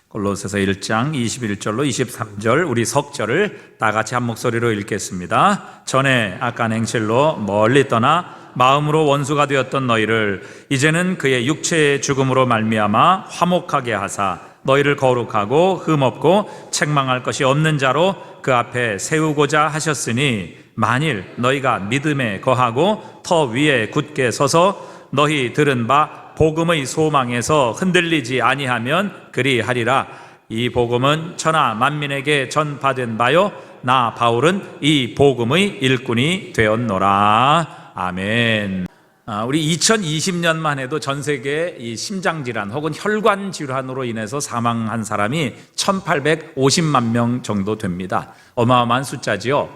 골로새서 1장 21절로 23절 우리 석절을 다 같이 한 목소리로 읽겠습니다. 전에 악한 행실로 멀리 떠나 마음으로 원수가 되었던 너희를 이제는 그의 육체의 죽음으로 말미암아 화목하게 하사 너희를 거룩하고 흠없고 책망할 것이 없는 자로 그 앞에 세우고자 하셨으니 만일 너희가 믿음에 거하고 터 위에 굳게 서서 너희 들은 바 복음의 소망에서 흔들리지 아니하면 그리하리라. 이 복음은 천하 만민에게 전파된 바요 나 바울은 이 복음의 일꾼이 되었노라. 아멘. 우리 2020년만 해도 전 세계 이 심장질환 혹은 혈관 질환으로 인해서 사망한 사람이 1850만 명 정도 됩니다. 어마어마한 숫자지요.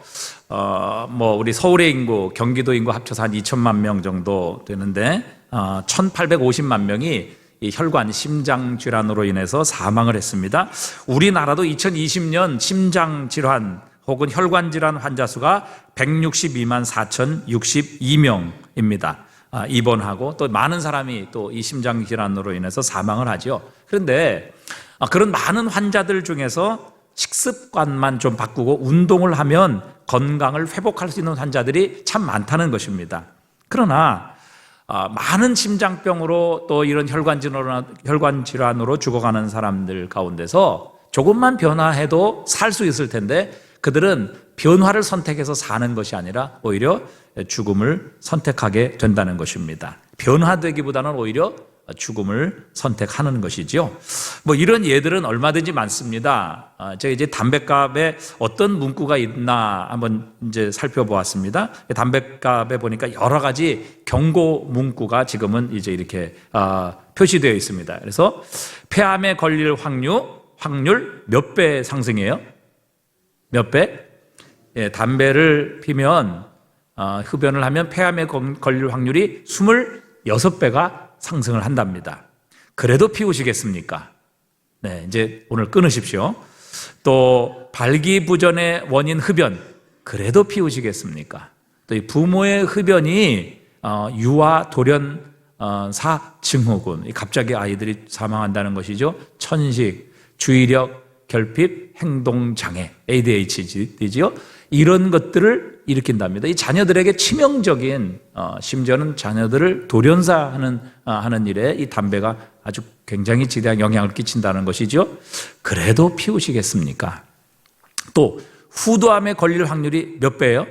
우리 서울의 인구, 경기도 인구 합쳐서 한 2천만 명 정도 되는데 1850만 명이 이 혈관 심장 질환으로 인해서 사망을 했습니다. 우리나라도 2020년 심장 질환 혹은 혈관 질환 환자 수가 162만 4,062명입니다. 입원하고 또 많은 사람이 또 이 심장 질환으로 인해서 사망을 하죠. 그런데 그런 많은 환자들 중에서 식습관만 좀 바꾸고 운동을 하면 건강을 회복할 수 있는 환자들이 참 많다는 것입니다. 그러나 많은 심장병으로 또 이런 혈관 질환으로 죽어가는 사람들 가운데서 조금만 변화해도 살 수 있을 텐데 그들은 변화를 선택해서 사는 것이 아니라 오히려 죽음을 선택하게 된다는 것입니다. 변화되기보다는 오히려 죽음을 선택하는 것이죠. 이런 예들은 얼마든지 많습니다. 제가 이제 담뱃값에 어떤 문구가 있나 한번 이제 살펴보았습니다. 담뱃값에 보니까 여러 가지 경고 문구가 지금은 이제 이렇게 표시되어 있습니다. 그래서 폐암에 걸릴 확률 몇 배 상승해요? 몇 배? 담배를 피면 흡연을 하면 폐암에 걸릴 확률이 26배가 상승을 한답니다. 그래도 피우시겠습니까? 네, 이제 오늘 끊으십시오. 또 발기부전의 원인 흡연, 그래도 피우시겠습니까? 또 이 부모의 흡연이 유아 돌연사 증후군, 갑자기 아이들이 사망한다는 것이죠. 천식, 주의력 결핍, 행동장애, ADHD죠. 이런 것들을 일으킨답니다. 이 자녀들에게 치명적인, 심지어는 자녀들을 돌연사하는 일에 이 담배가 아주 굉장히 지대한 영향을 끼친다는 것이죠. 그래도 피우시겠습니까? 또 후두암에 걸릴 확률이 몇 배예요?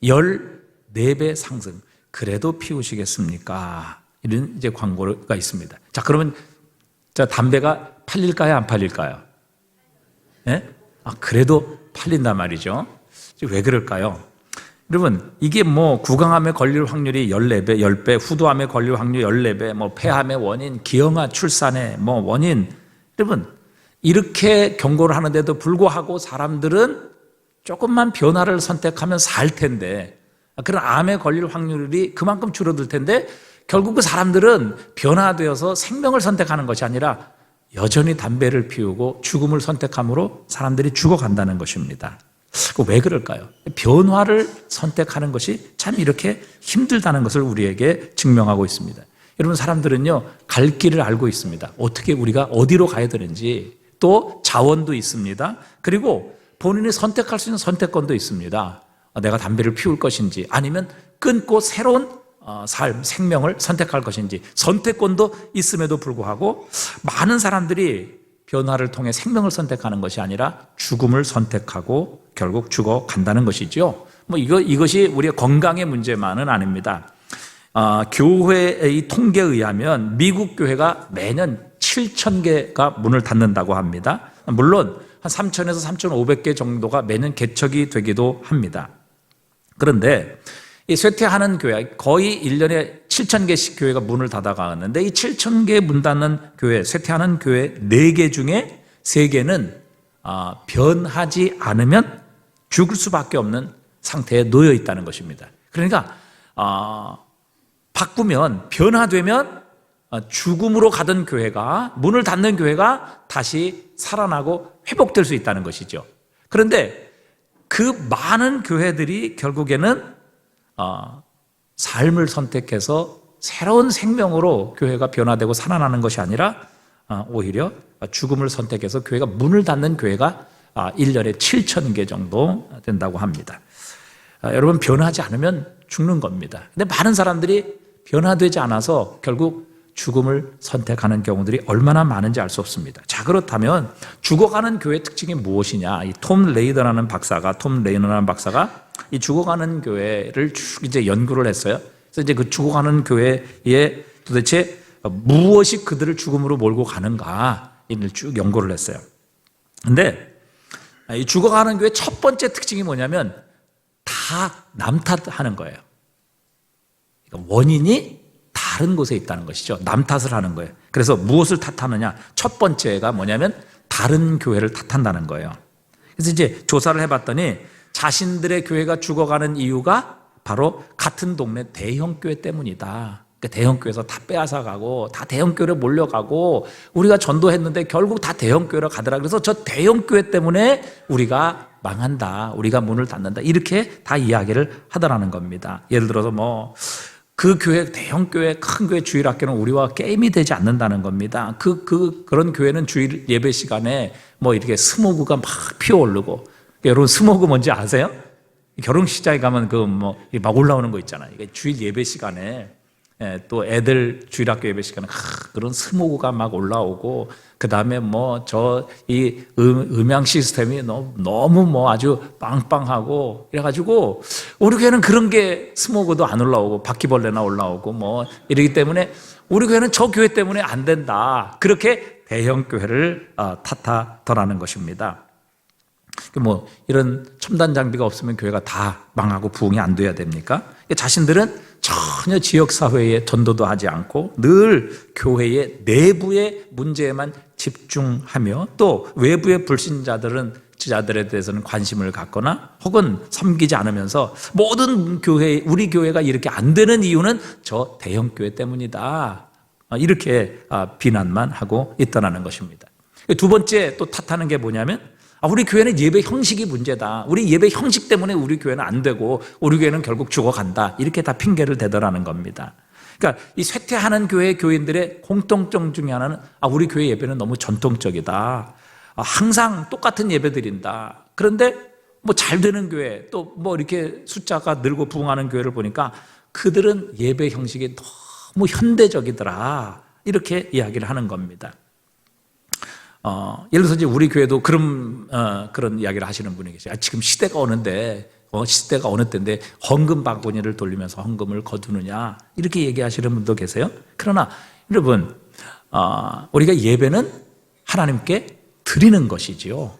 14배 상승. 그래도 피우시겠습니까? 이런 이제 광고가 있습니다. 자, 그러면 담배가 팔릴까요? 안 팔릴까요? 예? 그래도 팔린단 말이죠. 왜 그럴까요? 여러분, 이게 구강암에 걸릴 확률이 14배, 10배, 후두암에 걸릴 확률 14배, 폐암의 원인, 기형아 출산의 원인. 여러분, 이렇게 경고를 하는데도 불구하고 사람들은 조금만 변화를 선택하면 살 텐데, 그런 암에 걸릴 확률이 그만큼 줄어들 텐데, 결국 그 사람들은 변화되어서 생명을 선택하는 것이 아니라 여전히 담배를 피우고 죽음을 선택함으로 사람들이 죽어간다는 것입니다. 왜 그럴까요? 변화를 선택하는 것이 참 이렇게 힘들다는 것을 우리에게 증명하고 있습니다. 여러분, 사람들은요, 갈 길을 알고 있습니다. 어떻게 우리가 어디로 가야 되는지, 또 자원도 있습니다. 그리고 본인이 선택할 수 있는 선택권도 있습니다. 내가 담배를 피울 것인지 아니면 끊고 새로운 삶, 생명을 선택할 것인지 선택권도 있음에도 불구하고 많은 사람들이 변화를 통해 생명을 선택하는 것이 아니라 죽음을 선택하고 결국 죽어간다는 것이죠. 이것이 우리의 건강의 문제만은 아닙니다. 교회의 통계에 의하면 미국 교회가 매년 7,000개가 문을 닫는다고 합니다. 물론 한 3,000에서 3,500개 정도가 매년 개척이 되기도 합니다. 그런데 이 쇠퇴하는 교회, 거의 1년에 7,000개씩 교회가 문을 닫아가는데 이 7,000개 문 닫는 교회, 쇠퇴하는 교회 4개 중에 3개는 변하지 않으면 죽을 수밖에 없는 상태에 놓여 있다는 것입니다. 그러니까 바꾸면, 변화되면 죽음으로 가던 교회가, 문을 닫는 교회가 다시 살아나고 회복될 수 있다는 것이죠. 그런데 그 많은 교회들이 결국에는 삶을 선택해서 새로운 생명으로 교회가 변화되고 살아나는 것이 아니라 오히려 죽음을 선택해서 교회가 문을 닫는 교회가 1년에 7,000개 정도 된다고 합니다. 여러분, 변하지 않으면 죽는 겁니다. 근데 많은 사람들이 변화되지 않아서 결국 죽음을 선택하는 경우들이 얼마나 많은지 알 수 없습니다. 자, 그렇다면 죽어가는 교회의 특징이 무엇이냐? 이 톰 레이너라는 박사가 이 죽어가는 교회를 쭉 이제 연구를 했어요. 그래서 이제 그 죽어가는 교회에 도대체 무엇이 그들을 죽음으로 몰고 가는가 이를 쭉 연구를 했어요. 근데 이 죽어가는 교회의 첫 번째 특징이 뭐냐면 다 남 탓하는 거예요. 그러니까 원인이 다른 곳에 있다는 것이죠. 남 탓을 하는 거예요. 그래서 무엇을 탓하느냐? 첫 번째가 뭐냐면 다른 교회를 탓한다는 거예요. 그래서 이제 조사를 해봤더니 자신들의 교회가 죽어가는 이유가 바로 같은 동네 대형교회 때문이다. 그러니까 대형교회에서 다 빼앗아가고 다 대형교회로 몰려가고 우리가 전도했는데 결국 다 대형교회로 가더라. 그래서 저 대형교회 때문에 우리가 망한다, 우리가 문을 닫는다, 이렇게 다 이야기를 하더라는 겁니다. 예를 들어서 그 교회, 대형교회, 큰 교회 주일학교는 우리와 게임이 되지 않는다는 겁니다. 그런 교회는 주일 예배 시간에 이렇게 스모그가 막 피어오르고, 여러분 스모그 뭔지 아세요? 결혼식장에 가면 막 올라오는 거 있잖아요. 이게 주일 예배 시간에, 또 애들 주일학교 예배 시간에 그런 스모그가 막 올라오고, 그 다음에 이 음향 시스템이 너무 아주 빵빵하고 이래가지고 우리 교회는 그런 게 스모그도 안 올라오고 바퀴벌레나 올라오고 이러기 때문에 우리 교회는 저 교회 때문에 안 된다. 그렇게 대형 교회를 탓하더라는 것입니다. 이런 첨단 장비가 없으면 교회가 다 망하고 부흥이 안 돼야 됩니까? 자신들은 전혀 지역사회에 전도도 하지 않고 늘 교회의 내부의 문제에만 집중하며 또 외부의 불신자들에 대해서는 관심을 갖거나 혹은 섬기지 않으면서 모든 교회, 우리 교회가 이렇게 안 되는 이유는 저 대형교회 때문이다, 이렇게 비난만 하고 있다는 것입니다. 두 번째 또 탓하는 게 뭐냐면 우리 교회는 예배 형식이 문제다. 우리 예배 형식 때문에 우리 교회는 안 되고 우리 교회는 결국 죽어간다. 이렇게 다 핑계를 대더라는 겁니다. 그러니까 이 쇠퇴하는 교회 교인들의 공통점 중에 하나는 우리 교회 예배는 너무 전통적이다. 항상 똑같은 예배 드린다. 그런데 잘 되는 교회 또 이렇게 숫자가 늘고 부흥하는 교회를 보니까 그들은 예배 형식이 너무 현대적이더라. 이렇게 이야기를 하는 겁니다. 예를 들어서 이제 우리 교회도 그런 이야기를 하시는 분이 계세요. 지금 시대가 어느 때인데 헌금 바구니를 돌리면서 헌금을 거두느냐, 이렇게 얘기하시는 분도 계세요. 그러나 여러분, 우리가 예배는 하나님께 드리는 것이지요.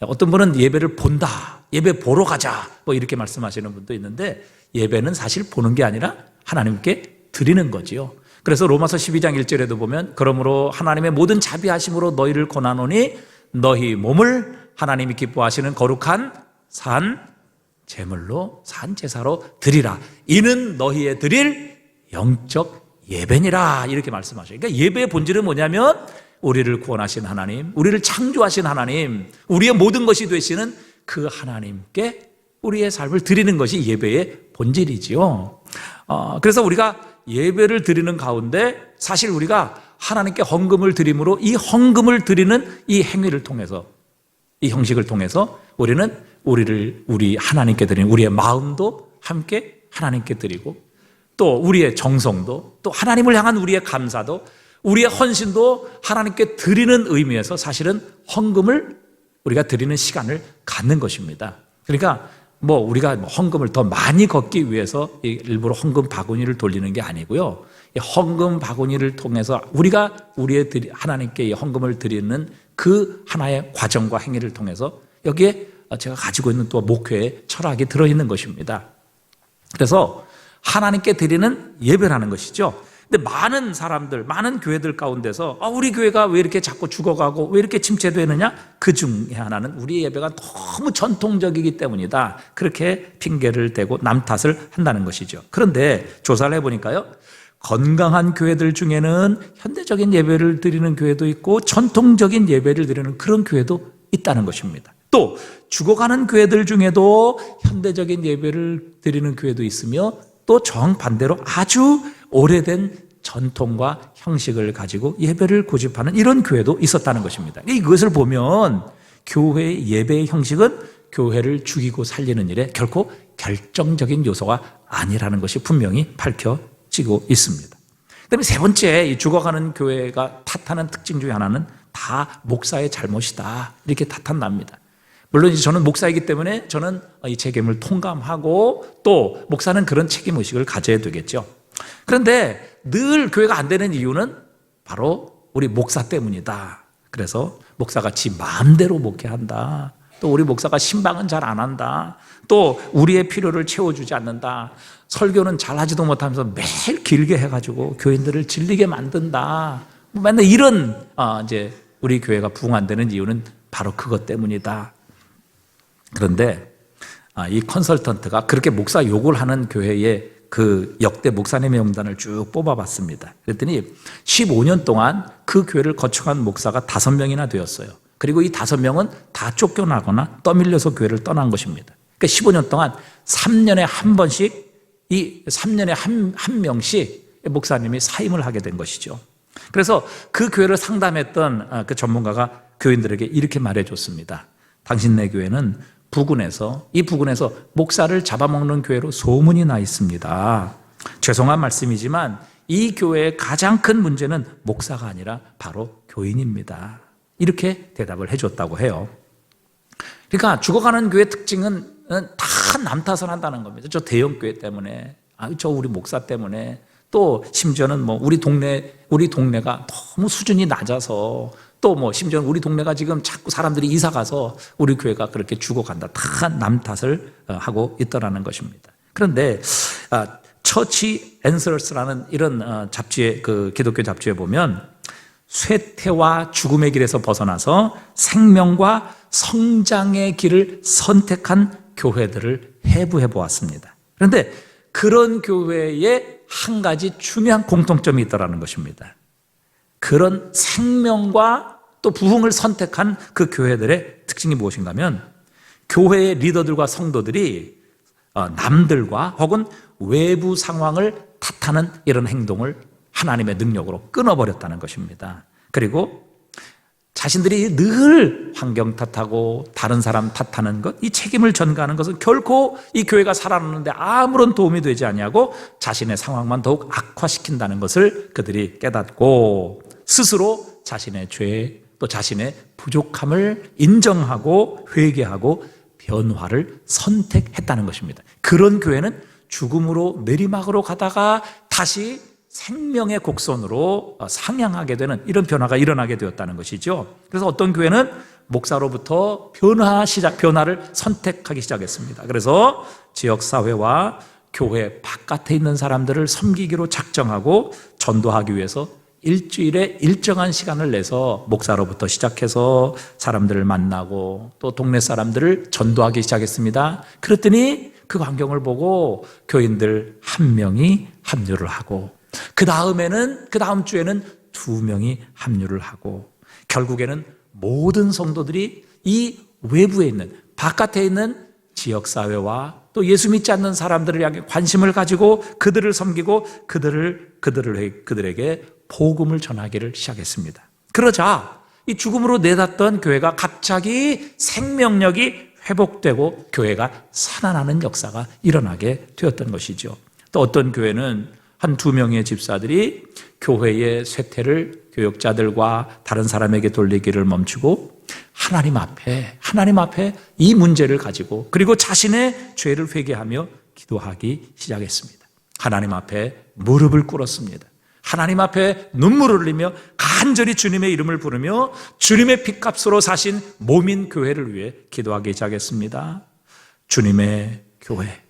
어떤 분은 예배를 본다, 예배 보러 가자, 이렇게 말씀하시는 분도 있는데 예배는 사실 보는 게 아니라 하나님께 드리는 거지요. 그래서 로마서 12장 1절에도 보면 그러므로 하나님의 모든 자비하심으로 너희를 권하노니 너희 몸을 하나님이 기뻐하시는 거룩한 산 제물로 산 제사로 드리라. 이는 너희의 드릴 영적 예배니라. 이렇게 말씀하셔요. 그러니까 예배의 본질은 뭐냐면 우리를 구원하신 하나님, 우리를 창조하신 하나님, 우리의 모든 것이 되시는 그 하나님께 우리의 삶을 드리는 것이 예배의 본질이지요. 그래서 우리가 예배를 드리는 가운데 사실 우리가 하나님께 헌금을 드림으로 이 헌금을 드리는 이 행위를 통해서, 이 형식을 통해서 우리는 우리 하나님께 드리는 우리의 마음도 함께 하나님께 드리고 또 우리의 정성도 또 하나님을 향한 우리의 감사도 우리의 헌신도 하나님께 드리는 의미에서 사실은 헌금을 우리가 드리는 시간을 갖는 것입니다. 그러니까 우리가 헌금을 더 많이 걷기 위해서 일부러 헌금 바구니를 돌리는 게 아니고요. 이 헌금 바구니를 통해서 우리가 하나님께 이 헌금을 드리는 그 하나의 과정과 행위를 통해서 여기에 제가 가지고 있는 또 목회의 철학이 들어있는 것입니다. 그래서 하나님께 드리는 예배라는 것이죠. 근데 많은 사람들, 많은 교회들 가운데서 우리 교회가 왜 이렇게 자꾸 죽어가고 왜 이렇게 침체되느냐? 그 중에 하나는 우리 예배가 너무 전통적이기 때문이다. 그렇게 핑계를 대고 남 탓을 한다는 것이죠. 그런데 조사를 해보니까요, 건강한 교회들 중에는 현대적인 예배를 드리는 교회도 있고 전통적인 예배를 드리는 그런 교회도 있다는 것입니다. 또 죽어가는 교회들 중에도 현대적인 예배를 드리는 교회도 있으며 또 정반대로 아주 오래된 전통과 형식을 가지고 예배를 고집하는 이런 교회도 있었다는 것입니다. 이것을 보면 교회의 예배의 형식은 교회를 죽이고 살리는 일에 결코 결정적인 요소가 아니라는 것이 분명히 밝혀지고 있습니다. 그다음에 세 번째, 이 죽어가는 교회가 탓하는 특징 중에 하나는 다 목사의 잘못이다, 이렇게 탓한답니다. 물론 저는 목사이기 때문에 저는 이 책임을 통감하고 또 목사는 그런 책임의식을 가져야 되겠죠. 그런데 늘 교회가 안 되는 이유는 바로 우리 목사 때문이다. 그래서 목사가 지 마음대로 목회한다. 또 우리 목사가 신방은 잘 안 한다. 또 우리의 필요를 채워주지 않는다. 설교는 잘하지도 못하면서 매일 길게 해가지고 교인들을 질리게 만든다. 맨날 이런 이제 우리 교회가 부흥 안 되는 이유는 바로 그것 때문이다. 그런데 이 컨설턴트가 그렇게 목사 욕을 하는 교회의 그 역대 목사님의 명단을 쭉 뽑아봤습니다. 그랬더니 15년 동안 그 교회를 거쳐간 목사가 5명이나 되었어요. 그리고 이 5명은 다 쫓겨나거나 떠밀려서 교회를 떠난 것입니다. 그러니까 15년 동안 3년에 한 번씩, 이 3년에 한 명씩 목사님이 사임을 하게 된 것이죠. 그래서 그 교회를 상담했던 그 전문가가 교인들에게 이렇게 말해줬습니다. 당신네 교회는 이 부근에서 목사를 잡아먹는 교회로 소문이 나 있습니다. 죄송한 말씀이지만 이 교회의 가장 큰 문제는 목사가 아니라 바로 교인입니다. 이렇게 대답을 해줬다고 해요. 그러니까 죽어가는 교회 특징은 다 남 탓을 한다는 겁니다. 저 대형 교회 때문에, 저 우리 목사 때문에, 또 심지어는 뭐 우리 동네가 너무 수준이 낮아서, 또 뭐 심지어는 우리 동네가 지금 자꾸 사람들이 이사 가서 우리 교회가 그렇게 죽어간다. 다 남 탓을 하고 있더라는 것입니다. 그런데 처치 앤서스라는 이런 잡지에, 그 기독교 잡지에 보면 쇠퇴와 죽음의 길에서 벗어나서 생명과 성장의 길을 선택한 교회들을 해부해 보았습니다. 그런데 그런 교회에 한 가지 중요한 공통점이 있다는 것입니다. 그런 생명과 또 부흥을 선택한 그 교회들의 특징이 무엇인가 하면, 교회의 리더들과 성도들이 남들과 혹은 외부 상황을 탓하는 이런 행동을 하나님의 능력으로 끊어버렸다는 것입니다. 그리고 자신들이 늘 환경 탓하고 다른 사람 탓하는 것, 이 책임을 전가하는 것은 결코 이 교회가 살아나는데 아무런 도움이 되지 아니하고 자신의 상황만 더욱 악화시킨다는 것을 그들이 깨닫고 스스로 자신의 죄, 또 자신의 부족함을 인정하고 회개하고 변화를 선택했다는 것입니다. 그런 교회는 죽음으로 내리막으로 가다가 다시 생명의 곡선으로 상향하게 되는 이런 변화가 일어나게 되었다는 것이죠. 그래서 어떤 교회는 목사로부터 변화를 선택하기 시작했습니다. 그래서 지역사회와 교회 바깥에 있는 사람들을 섬기기로 작정하고 전도하기 위해서 일주일에 일정한 시간을 내서 목사로부터 시작해서 사람들을 만나고 또 동네 사람들을 전도하기 시작했습니다. 그랬더니 그 광경을 보고 교인들 1명이 합류를 하고, 그 다음 주에는 2명이 합류를 하고, 결국에는 모든 성도들이 이 외부에 있는, 바깥에 있는 지역사회와 또 예수 믿지 않는 사람들을 향해 관심을 가지고 그들을 섬기고 그들에게 복음을 전하기를 시작했습니다. 그러자 이 죽음으로 내닫던 교회가 갑자기 생명력이 회복되고 교회가 살아나는 역사가 일어나게 되었던 것이죠. 또 어떤 교회는 1-2명의 집사들이 교회의 쇠퇴를 교역자들과 다른 사람에게 돌리기를 멈추고 하나님 앞에 이 문제를 가지고, 그리고 자신의 죄를 회개하며 기도하기 시작했습니다. 하나님 앞에 무릎을 꿇었습니다. 하나님 앞에 눈물을 흘리며 간절히 주님의 이름을 부르며 주님의 핏값으로 사신 몸인 교회를 위해 기도하기 시작했습니다. 주님의 교회,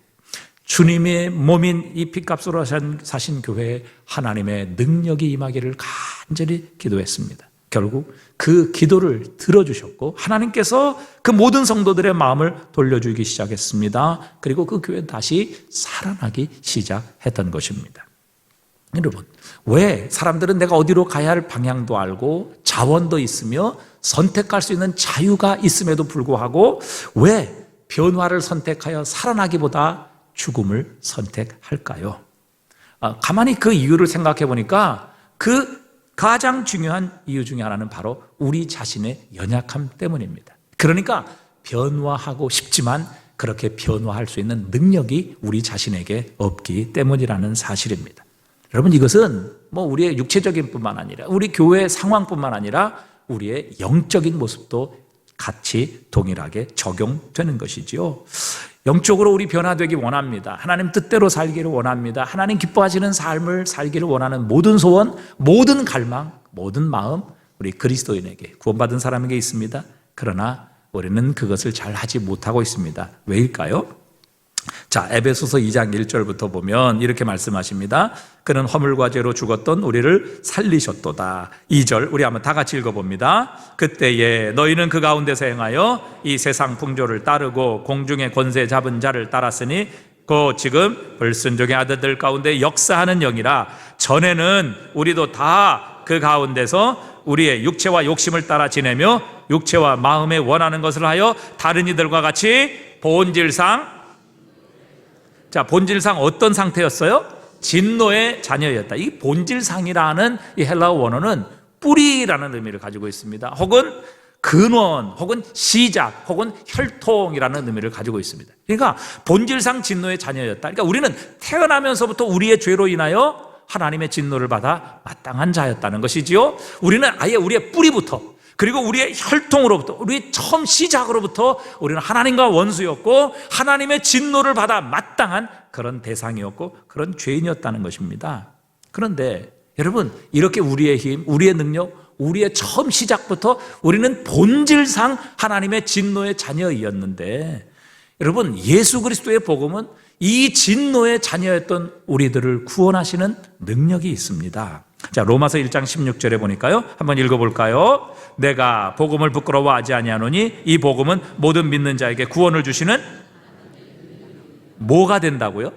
주님의 몸인 이 핏값으로 사신 교회에 하나님의 능력이 임하기를 간절히 기도했습니다. 결국 그 기도를 들어주셨고 하나님께서 그 모든 성도들의 마음을 돌려주기 시작했습니다. 그리고 그 교회는 다시 살아나기 시작했던 것입니다. 여러분, 왜 사람들은 내가 어디로 가야 할 방향도 알고 자원도 있으며 선택할 수 있는 자유가 있음에도 불구하고 왜 변화를 선택하여 살아나기보다 죽음을 선택할까요? 가만히 그 이유를 생각해 보니까 그 가장 중요한 이유 중에 하나는 바로 우리 자신의 연약함 때문입니다. 그러니까 변화하고 싶지만 그렇게 변화할 수 있는 능력이 우리 자신에게 없기 때문이라는 사실입니다. 여러분, 이것은 우리의 육체적인 뿐만 아니라 우리 교회 상황뿐만 아니라 우리의 영적인 모습도 같이 동일하게 적용되는 것이지요. 영적으로 우리 변화되기 원합니다. 하나님 뜻대로 살기를 원합니다. 하나님 기뻐하시는 삶을 살기를 원하는 모든 소원, 모든 갈망, 모든 마음 우리 그리스도인에게, 구원받은 사람에게 있습니다. 그러나 우리는 그것을 잘 하지 못하고 있습니다. 왜일까요? 자, 에베소서 2장 1절부터 보면 이렇게 말씀하십니다. 그는 허물과 죄로 죽었던 우리를 살리셨도다. 2절 우리 한번 다 같이 읽어봅니다. 그때에 너희는 그 가운데서 행하여 이 세상 풍조를 따르고 공중의 권세 잡은 자를 따랐으니 그 지금 불순종의 아들들 가운데 역사하는 영이라. 전에는 우리도 다 그 가운데서 우리의 육체와 욕심을 따라 지내며 육체와 마음에 원하는 것을 하여 다른 이들과 같이 본질상 어떤 상태였어요? 진노의 자녀였다. 이 본질상이라는 이 헬라어 원어는 뿌리라는 의미를 가지고 있습니다. 혹은 근원, 혹은 시작, 혹은 혈통이라는 의미를 가지고 있습니다. 그러니까 본질상 진노의 자녀였다. 그러니까 우리는 태어나면서부터 우리의 죄로 인하여 하나님의 진노를 받아 마땅한 자였다는 것이지요. 우리는 아예 우리의 뿌리부터, 그리고 우리의 혈통으로부터, 우리 처음 시작으로부터 우리는 하나님과 원수였고 하나님의 진노를 받아 마땅한 그런 대상이었고 그런 죄인이었다는 것입니다. 그런데 여러분, 이렇게 우리의 힘, 우리의 능력, 우리의 처음 시작부터 우리는 본질상 하나님의 진노의 자녀였는데, 여러분, 예수 그리스도의 복음은 이 진노의 자녀였던 우리들을 구원하시는 능력이 있습니다. 자, 로마서 1장 16절에 보니까요, 한번 읽어볼까요? 내가 복음을 부끄러워하지 아니하노니 이 복음은 모든 믿는 자에게 구원을 주시는 뭐가 된다고요?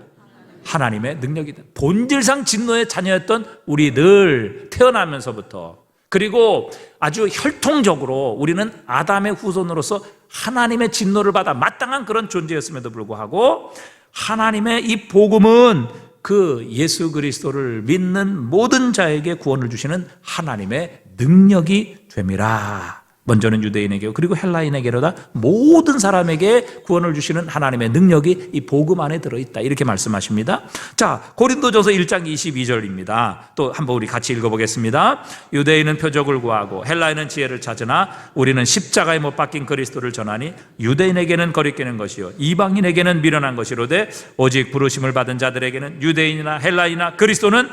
하나님의 능력이 된다. 본질상 진노의 자녀였던 우리들, 태어나면서부터, 그리고 아주 혈통적으로 우리는 아담의 후손으로서 하나님의 진노를 받아 마땅한 그런 존재였음에도 불구하고 하나님의 이 복음은 그 예수 그리스도를 믿는 모든 자에게 구원을 주시는 하나님의 능력이 됨이라. 먼저는 유대인에게 그리고 헬라인에게로다 모든 사람에게 구원을 주시는 하나님의 능력이 이 복음 안에 들어있다, 이렇게 말씀하십니다. 자, 고린도전서 1장 22절입니다. 또 한번 우리 같이 읽어보겠습니다. 유대인은 표적을 구하고 헬라인은 지혜를 찾으나 우리는 십자가에 못 박힌 그리스도를 전하니 유대인에게는 거리끼는 것이요 이방인에게는 미련한 것이로되 오직 부르심을 받은 자들에게는 유대인이나 헬라인이나 그리스도는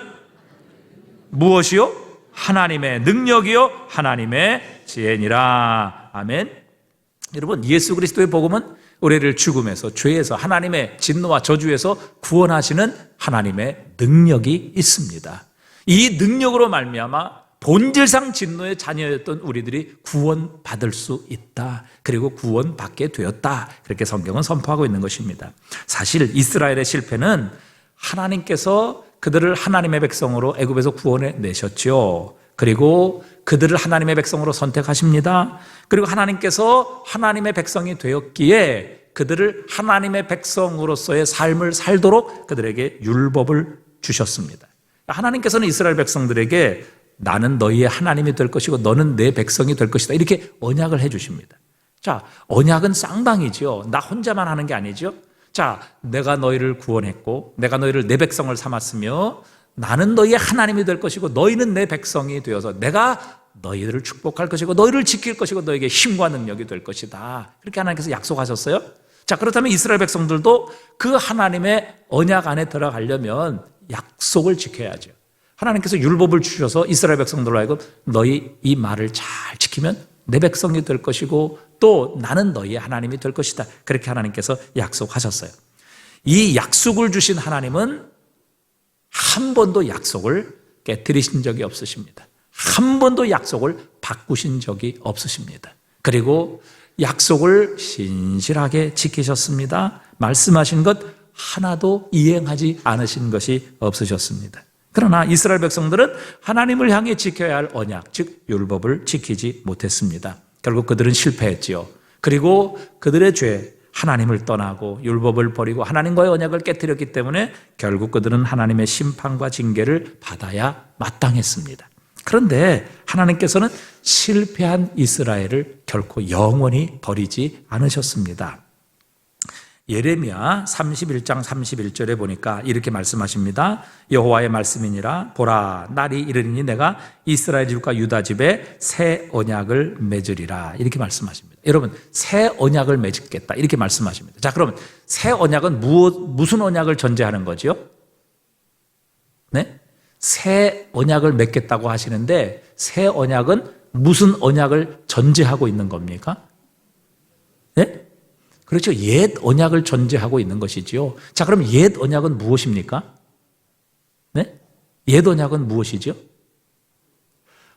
무엇이요? 하나님의 능력이요 하나님의 지혜니라. 아멘. 여러분, 예수 그리스도의 복음은 우리를 죽음에서, 죄에서, 하나님의 진노와 저주에서 구원하시는 하나님의 능력이 있습니다. 이 능력으로 말미암아 본질상 진노의 자녀였던 우리들이 구원받을 수 있다, 그리고 구원받게 되었다, 그렇게 성경은 선포하고 있는 것입니다. 사실 이스라엘의 실패는 하나님께서 그들을 하나님의 백성으로 애굽에서 구원해 내셨죠. 그리고 그들을 하나님의 백성으로 선택하십니다. 그리고 하나님께서 하나님의 백성이 되었기에 그들을 하나님의 백성으로서의 삶을 살도록 그들에게 율법을 주셨습니다. 하나님께서는 이스라엘 백성들에게 나는 너희의 하나님이 될 것이고 너는 내 백성이 될 것이다, 이렇게 언약을 해 주십니다. 자, 언약은 쌍방이지요. 나 혼자만 하는 게 아니죠. 자, 내가 너희를 구원했고 내가 너희를 내 백성을 삼았으며 나는 너희의 하나님이 될 것이고 너희는 내 백성이 되어서 내가 너희들을 축복할 것이고 너희를 지킬 것이고 너희에게 힘과 능력이 될 것이다, 그렇게 하나님께서 약속하셨어요. 자, 그렇다면 이스라엘 백성들도 그 하나님의 언약 안에 들어가려면 약속을 지켜야죠. 하나님께서 율법을 주셔서 이스라엘 백성들로 하여금 너희 이 말을 잘 지키면 내 백성이 될 것이고 또 나는 너희의 하나님이 될 것이다, 그렇게 하나님께서 약속하셨어요. 이 약속을 주신 하나님은 한 번도 약속을 깨뜨리신 적이 없으십니다. 한 번도 약속을 바꾸신 적이 없으십니다. 그리고 약속을 신실하게 지키셨습니다. 말씀하신 것 하나도 이행하지 않으신 것이 없으셨습니다. 그러나 이스라엘 백성들은 하나님을 향해 지켜야 할 언약, 즉 율법을 지키지 못했습니다. 결국 그들은 실패했지요. 그리고 그들의 죄, 하나님을 떠나고 율법을 버리고 하나님과의 언약을 깨뜨렸기 때문에 결국 그들은 하나님의 심판과 징계를 받아야 마땅했습니다. 그런데 하나님께서는 실패한 이스라엘을 결코 영원히 버리지 않으셨습니다. 예레미야 31장 31절에 보니까 이렇게 말씀하십니다. 여호와의 말씀이니라 보라 날이 이르리니 내가 이스라엘 집과 유다 집에 새 언약을 맺으리라 이렇게 말씀하십니다. 여러분 새 언약을 맺겠다 이렇게 말씀하십니다. 자 그러면 새 언약은 무슨 언약을 전제하는 거죠? 네? 새 언약을 맺겠다고 하시는데 새 언약은 무슨 언약을 전제하고 있는 겁니까? 네? 그렇죠. 옛 언약을 전제하고 있는 것이지요. 자, 그럼 옛 언약은 무엇입니까? 네? 옛 언약은 무엇이죠?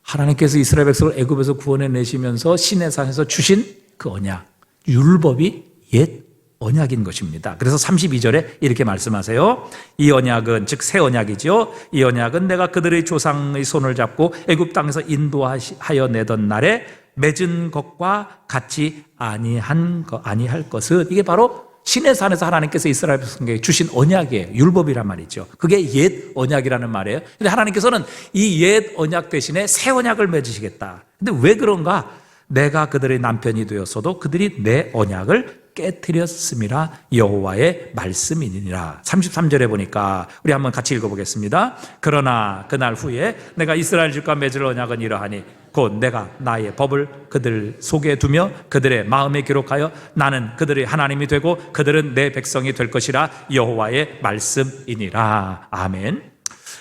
하나님께서 이스라엘 백성을 애굽에서 구원해 내시면서 시내산에서 주신 그 언약, 율법이 옛 언약인 것입니다. 그래서 32절에 이렇게 말씀하세요. 이 언약은 즉 새 언약이죠. 이 언약은 내가 그들의 조상의 손을 잡고 애굽 땅에서 인도하여 내던 날에 맺은 것과 같이 아니할 것은 이게 바로 시내산에서 하나님께서 이스라엘 백성에게 주신 언약이에요. 율법이란 말이죠. 그게 옛 언약이라는 말이에요. 근데 하나님께서는 이 옛 언약 대신에 새 언약을 맺으시겠다. 근데 왜 그런가? 내가 그들의 남편이 되었어도 그들이 내 언약을 깨뜨렸음이라 여호와의 말씀이니라. 33절에 보니까 우리 한번 같이 읽어보겠습니다. 그러나 그날 후에 내가 이스라엘 집과 맺을 언약은 이러하니 곧 내가 나의 법을 그들 속에 두며 그들의 마음에 기록하여 나는 그들의 하나님이 되고 그들은 내 백성이 될 것이라 여호와의 말씀이니라. 아멘.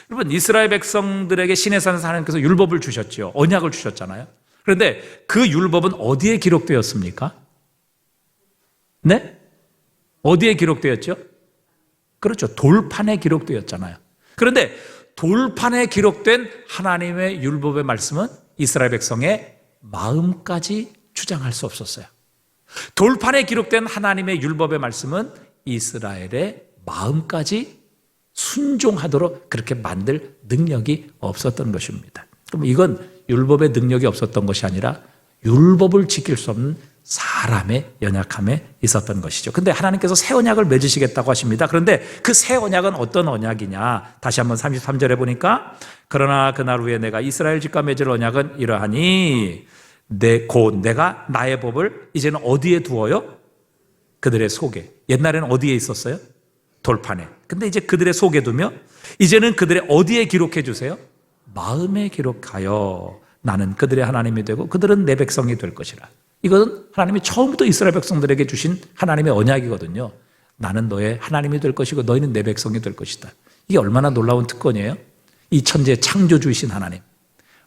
여러분 이스라엘 백성들에게 시내산에서 하나님께서 율법을 주셨죠. 언약을 주셨잖아요. 그런데 그 율법은 어디에 기록되었습니까? 네? 어디에 기록되었죠? 그렇죠. 돌판에 기록되었잖아요. 그런데 돌판에 기록된 하나님의 율법의 말씀은 이스라엘 백성의 마음까지 주장할 수 없었어요. 돌판에 기록된 하나님의 율법의 말씀은 이스라엘의 마음까지 순종하도록 그렇게 만들 능력이 없었던 것입니다. 그럼 이건 율법의 능력이 없었던 것이 아니라 율법을 지킬 수 없는 사람의 연약함에 있었던 것이죠. 근데 하나님께서 새 언약을 맺으시겠다고 하십니다. 그런데 그 새 언약은 어떤 언약이냐? 다시 한번 33절에 보니까 그러나 그날 후에 내가 이스라엘 집과 맺을 언약은 이러하니 곧 내가 나의 법을 이제는 어디에 두어요? 그들의 속에. 옛날에는 어디에 있었어요? 돌판에. 근데 이제 그들의 속에 두며 이제는 그들의 어디에 기록해 주세요? 마음에 기록하여 나는 그들의 하나님이 되고 그들은 내 백성이 될 것이라. 이것은 하나님이 처음부터 이스라엘 백성들에게 주신 하나님의 언약이거든요. 나는 너의 하나님이 될 것이고 너희는 내 백성이 될 것이다. 이게 얼마나 놀라운 특권이에요. 이 천지의 창조주이신 하나님,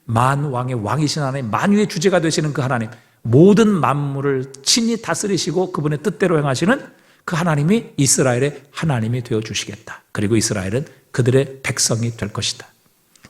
만왕의 왕이신 하나님, 만유의 주제가 되시는 그 하나님, 모든 만물을 친히 다스리시고 그분의 뜻대로 행하시는 그 하나님이 이스라엘의 하나님이 되어주시겠다. 그리고 이스라엘은 그들의 백성이 될 것이다.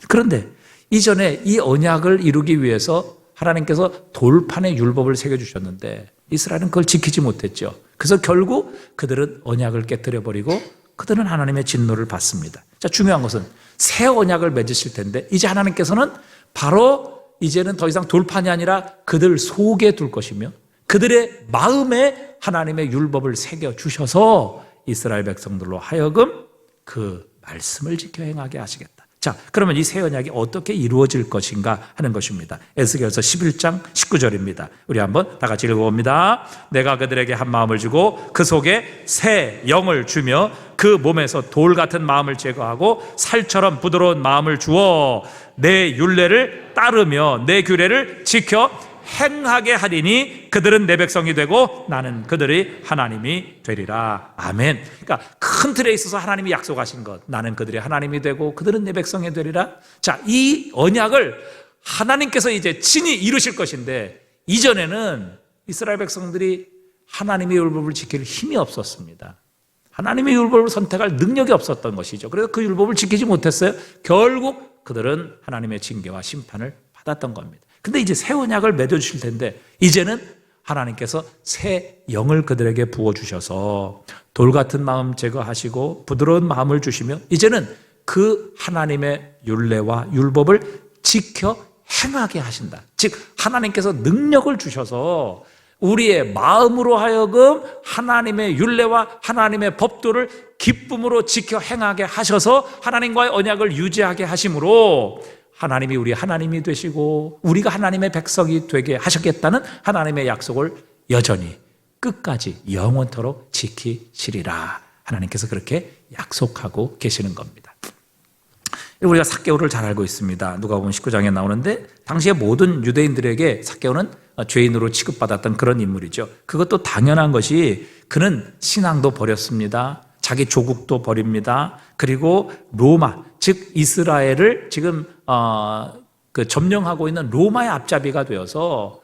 그런데 이전에 이 언약을 이루기 위해서 하나님께서 돌판에 율법을 새겨주셨는데 이스라엘은 그걸 지키지 못했죠. 그래서 결국 그들은 언약을 깨뜨려버리고 그들은 하나님의 진노를 받습니다. 자, 중요한 것은 새 언약을 맺으실 텐데 이제 하나님께서는 바로 이제는 더 이상 돌판이 아니라 그들 속에 둘 것이며 그들의 마음에 하나님의 율법을 새겨주셔서 이스라엘 백성들로 하여금 그 말씀을 지켜 행하게 하시겠다. 자, 그러면 이 새 언약이 어떻게 이루어질 것인가 하는 것입니다. 에스겔서 11장 19절입니다. 우리 한번 다 같이 읽어봅니다. 내가 그들에게 한 마음을 주고 그 속에 새 영을 주며 그 몸에서 돌 같은 마음을 제거하고 살처럼 부드러운 마음을 주어 내 율례를 따르며 내 규례를 지켜 행하게 하리니 그들은 내 백성이 되고 나는 그들의 하나님이 되리라. 아멘. 그러니까 큰 틀에 있어서 하나님이 약속하신 것, 나는 그들의 하나님이 되고 그들은 내 백성이 되리라. 자, 이 언약을 하나님께서 이제 친히 이루실 것인데 이전에는 이스라엘 백성들이 하나님의 율법을 지킬 힘이 없었습니다. 하나님의 율법을 선택할 능력이 없었던 것이죠. 그래서 그 율법을 지키지 못했어요. 결국 그들은 하나님의 징계와 심판을 받았던 겁니다. 근데 이제 새 언약을 맺어주실 텐데 이제는 하나님께서 새 영을 그들에게 부어주셔서 돌 같은 마음 제거하시고 부드러운 마음을 주시며 이제는 그 하나님의 율례와 율법을 지켜 행하게 하신다. 즉 하나님께서 능력을 주셔서 우리의 마음으로 하여금 하나님의 율례와 하나님의 법도를 기쁨으로 지켜 행하게 하셔서 하나님과의 언약을 유지하게 하심으로 하나님이 우리 하나님이 되시고 우리가 하나님의 백성이 되게 하셨겠다는 하나님의 약속을 여전히 끝까지 영원토록 지키시리라. 하나님께서 그렇게 약속하고 계시는 겁니다. 우리가 삭개오를 잘 알고 있습니다. 누가복음 19장에 나오는데 당시에 모든 유대인들에게 삭개오는 죄인으로 취급받았던 그런 인물이죠. 그것도 당연한 것이 그는 신앙도 버렸습니다. 자기 조국도 버립니다. 그리고 로마, 즉 이스라엘을 지금 점령하고 있는 로마의 앞잡이가 되어서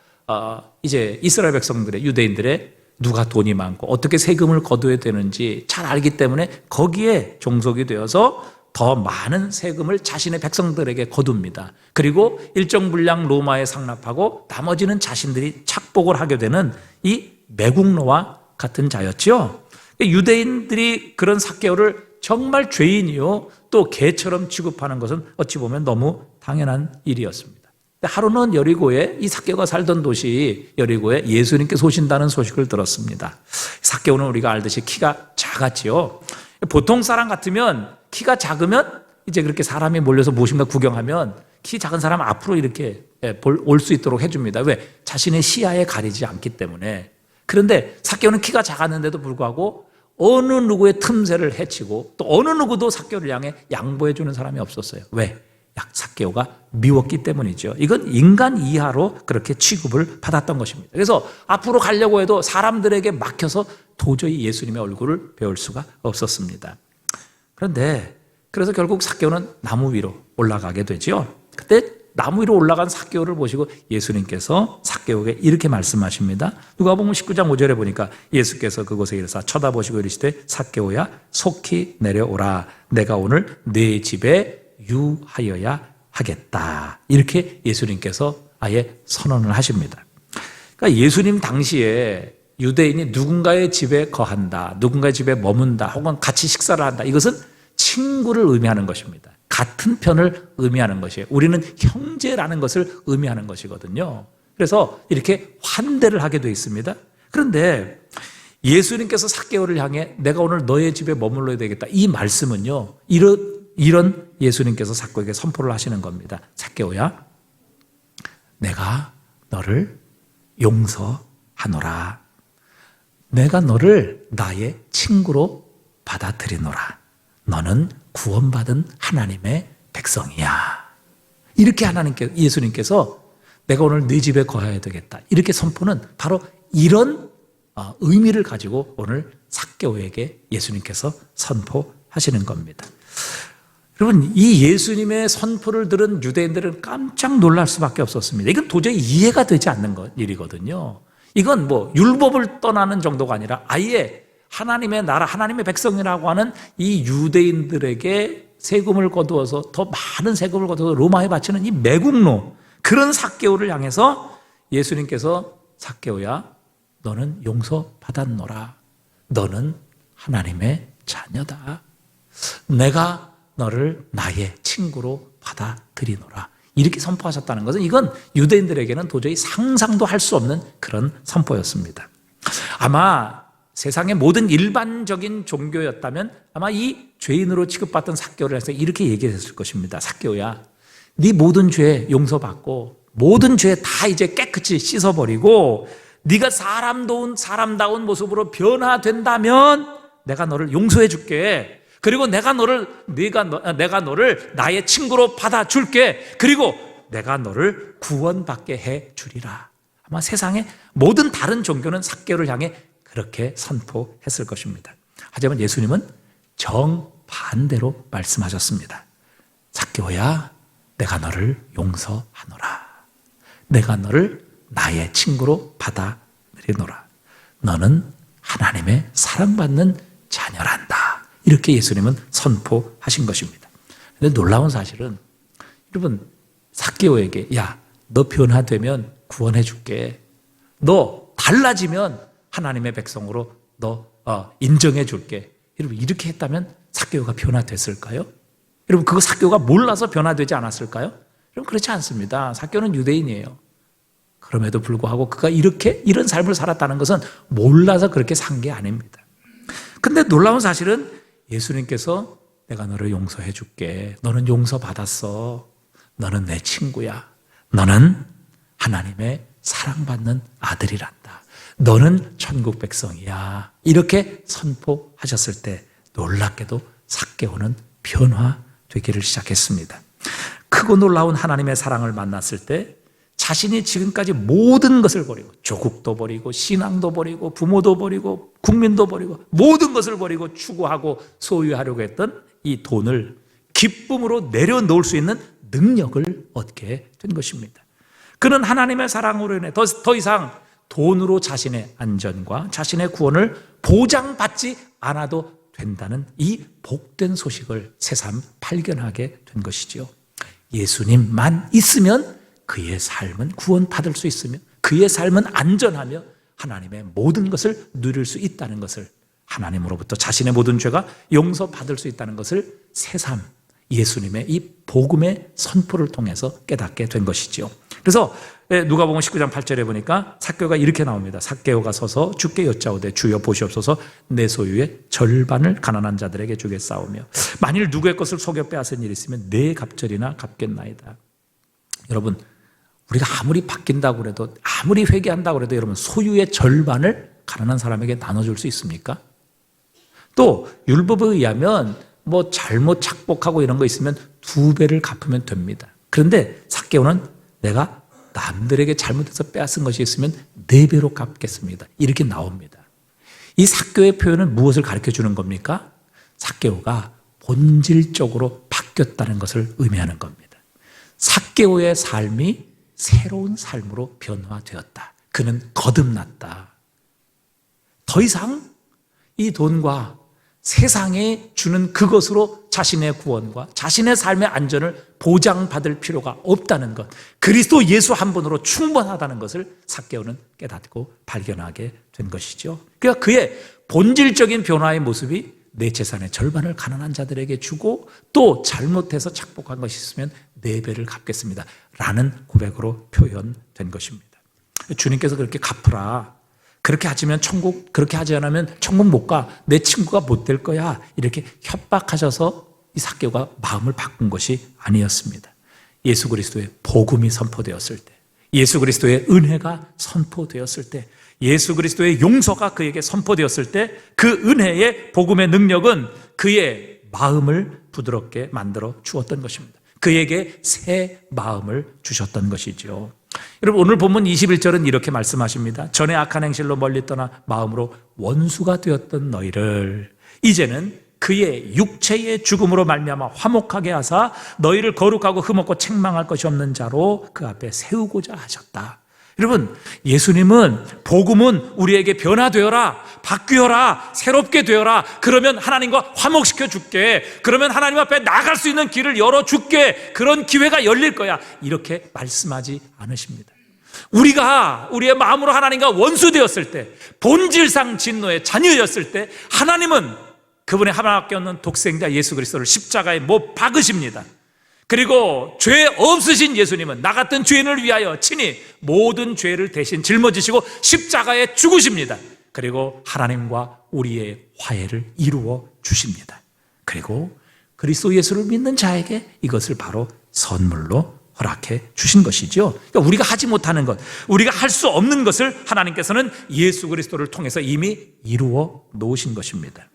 이제 이스라엘 백성들의 유대인들의 누가 돈이 많고 어떻게 세금을 거둬야 되는지 잘 알기 때문에 거기에 종속이 되어서 더 많은 세금을 자신의 백성들에게 거둡니다. 그리고 일정 분량 로마에 상납하고 나머지는 자신들이 착복을 하게 되는 이 매국노와 같은 자였죠. 유대인들이 그런 삭개오를 정말 죄인이요 또 개처럼 취급하는 것은 어찌 보면 너무 당연한 일이었습니다. 하루는 여리고에 이 삭개오가 살던 도시 여리고에 예수님께서 오신다는 소식을 들었습니다. 삭개오는 우리가 알듯이 키가 작았지요. 보통 사람 같으면 키가 작으면 이제 그렇게 사람이 몰려서 무엇인가 구경하면 키 작은 사람 앞으로 이렇게 올 수 있도록 해줍니다. 왜? 자신의 시야에 가리지 않기 때문에. 그런데 삭개오는 키가 작았는데도 불구하고 어느 누구의 틈새를 해치고 또 어느 누구도 삭개오를 향해 양보해 주는 사람이 없었어요. 왜? 삭개오가 미웠기 때문이죠. 이건 인간 이하로 그렇게 취급을 받았던 것입니다. 그래서 앞으로 가려고 해도 사람들에게 막혀서 도저히 예수님의 얼굴을 배울 수가 없었습니다. 그런데 그래서 결국 삭개오는 나무 위로 올라가게 되죠. 그때 나무 위로 올라간 삭개오를 보시고 예수님께서 삭개오에게 이렇게 말씀하십니다. 누가복음 19장 5절에 보니까 예수께서 그곳에 이르사 쳐다보시고 이르시되 삭개오야 속히 내려오라. 내가 오늘 네 집에 유하여야 하겠다. 이렇게 예수님께서 아예 선언을 하십니다. 그러니까 예수님 당시에 유대인이 누군가의 집에 거한다, 누군가의 집에 머문다, 혹은 같이 식사를 한다. 이것은 친구를 의미하는 것입니다. 같은 편을 의미하는 것이에요. 우리는 형제라는 것을 의미하는 것이거든요. 그래서 이렇게 환대를 하게 되어 있습니다. 그런데 예수님께서 삭개오를 향해 내가 오늘 너의 집에 머물러야 되겠다. 이 말씀은요, 이런 예수님께서 삭개오에게 선포를 하시는 겁니다. 삭개오야, 내가 너를 용서하노라. 내가 너를 나의 친구로 받아들이노라. 너는 구원받은 하나님의 백성이야. 이렇게 예수님께서 내가 오늘 네 집에 거해야 되겠다. 이렇게 선포는 바로 이런 의미를 가지고 오늘 삭개오에게 예수님께서 선포하시는 겁니다. 여러분, 이 예수님의 선포를 들은 유대인들은 깜짝 놀랄 수밖에 없었습니다. 이건 도저히 이해가 되지 않는 일이거든요. 이건 뭐 율법을 떠나는 정도가 아니라 아예 하나님의 나라, 하나님의 백성이라고 하는 이 유대인들에게 세금을 거두어서 더 많은 세금을 거두어서 로마에 바치는 이 매국노, 그런 삭개오를 향해서 예수님께서 삭개오야, 너는 용서받았노라. 너는 하나님의 자녀다. 내가 너를 나의 친구로 받아들이노라. 이렇게 선포하셨다는 것은 이건 유대인들에게는 도저히 상상도 할 수 없는 그런 선포였습니다. 아마 세상의 모든 일반적인 종교였다면 아마 이 죄인으로 취급받던 삭개오를 해서 이렇게 얘기했을 것입니다. 삭개오야, 네 모든 죄 용서받고 모든 죄 다 이제 깨끗이 씻어버리고 네가 사람다운 모습으로 변화된다면 내가 너를 용서해 줄게. 그리고 내가 너를 나의 친구로 받아줄게. 그리고 내가 너를 구원받게 해 주리라. 아마 세상의 모든 다른 종교는 삭개오를 향해 그렇게 선포했을 것입니다. 하지만 예수님은 정반대로 말씀하셨습니다. 삭개오야, 내가 너를 용서하노라. 내가 너를 나의 친구로 받아들이노라. 너는 하나님의 사랑받는 자녀란다. 이렇게 예수님은 선포하신 것입니다. 그런데 놀라운 사실은 여러분, 삭개오에게 야, 너 변화되면 구원해 줄게. 너 달라지면 하나님의 백성으로 너 인정해 줄게. 여러분, 이렇게 했다면 삭개오가 변화됐을까요? 여러분, 그거 삭개오가 몰라서 변화되지 않았을까요? 여러분, 그렇지 않습니다. 삭개오는 유대인이에요. 그럼에도 불구하고 그가 이런 삶을 살았다는 것은 몰라서 그렇게 산 게 아닙니다. 근데 놀라운 사실은 예수님께서 내가 너를 용서해 줄게. 너는 용서받았어. 너는 내 친구야. 너는 하나님의 사랑받는 아들이란다. 너는 천국 백성이야. 이렇게 선포하셨을 때 놀랍게도 삭개오는 변화되기를 시작했습니다. 크고 놀라운 하나님의 사랑을 만났을 때 자신이 지금까지 모든 것을 버리고 조국도 버리고 신앙도 버리고 부모도 버리고 국민도 버리고 모든 것을 버리고 추구하고 소유하려고 했던 이 돈을 기쁨으로 내려놓을 수 있는 능력을 얻게 된 것입니다. 그는 하나님의 사랑으로 인해 더 이상 돈으로 자신의 안전과 자신의 구원을 보장받지 않아도 된다는 이 복된 소식을 새삼 발견하게 된 것이지요. 예수님만 있으면 그의 삶은 구원받을 수 있으며 그의 삶은 안전하며 하나님의 모든 것을 누릴 수 있다는 것을, 하나님으로부터 자신의 모든 죄가 용서받을 수 있다는 것을 새삼 예수님의 이 복음의 선포를 통해서 깨닫게 된 것이지요. 그래서 누가복음 19장 8절에 보니까 삭개오가 이렇게 나옵니다. 삭개오가 서서 주께 여짜오되 주여 보시옵소서 내 소유의 절반을 가난한 자들에게 주겠사오며 만일 누구의 것을 속여 빼앗은 일이 있으면 내 갑절이나 갚겠나이다. 여러분, 우리가 아무리 바뀐다고 해도 아무리 회개한다고 해도 여러분 소유의 절반을 가난한 사람에게 나눠줄 수 있습니까? 또 율법에 의하면 뭐 잘못 착복하고 이런 거 있으면 2배를 갚으면 됩니다. 그런데 삭개오는 내가 남들에게 잘못해서 빼앗은 것이 있으면 4배로 갚겠습니다. 이렇게 나옵니다. 이 삭개오의 표현은 무엇을 가르쳐 주는 겁니까? 삭개오가 본질적으로 바뀌었다는 것을 의미하는 겁니다. 삭개오의 삶이 새로운 삶으로 변화되었다. 그는 거듭났다. 더 이상 이 돈과 세상에 주는 그것으로 자신의 구원과 자신의 삶의 안전을 보장받을 필요가 없다는 것, 그리스도 예수 한 분으로 충분하다는 것을 삭개오는 깨닫고 발견하게 된 것이죠. 그러니까 그의 본질적인 변화의 모습이 내 재산의 절반을 가난한 자들에게 주고 또 잘못해서 착복한 것이 있으면 4배를 갚겠습니다 라는 고백으로 표현된 것입니다. 주님께서 그렇게 갚으라, 그렇게 하지면 천국, 그렇게 하지 않으면 천국 못 가, 내 친구가 못 될 거야, 이렇게 협박하셔서 이 삭개오가 마음을 바꾼 것이 아니었습니다. 예수 그리스도의 복음이 선포되었을 때, 예수 그리스도의 은혜가 선포되었을 때, 예수 그리스도의 용서가 그에게 선포되었을 때 그 은혜의 복음의 능력은 그의 마음을 부드럽게 만들어 주었던 것입니다. 그에게 새 마음을 주셨던 것이죠. 여러분, 오늘 본문 21절은 이렇게 말씀하십니다. 전에 악한 행실로 멀리 떠나 마음으로 원수가 되었던 너희를 이제는 그의 육체의 죽음으로 말미암아 화목하게 하사 너희를 거룩하고 흠없고 책망할 것이 없는 자로 그 앞에 세우고자 하셨다. 여러분, 예수님은, 복음은 우리에게 변화되어라, 바뀌어라, 새롭게 되어라, 그러면 하나님과 화목시켜 줄게, 그러면 하나님 앞에 나아갈 수 있는 길을 열어줄게, 그런 기회가 열릴 거야, 이렇게 말씀하지 않으십니다. 우리가 우리의 마음으로 하나님과 원수되었을 때, 본질상 진노의 자녀였을 때 하나님은 그분의 하나밖에 없는 독생자 예수 그리스도를 십자가에 못 박으십니다. 그리고 죄 없으신 예수님은 나 같은 죄인을 위하여 친히 모든 죄를 대신 짊어지시고 십자가에 죽으십니다. 그리고 하나님과 우리의 화해를 이루어 주십니다. 그리고 그리스도 예수를 믿는 자에게 이것을 바로 선물로 허락해 주신 것이죠. 그러니까 우리가 하지 못하는 것, 우리가 할 수 없는 것을 하나님께서는 예수 그리스도를 통해서 이미 이루어 놓으신 것입니다.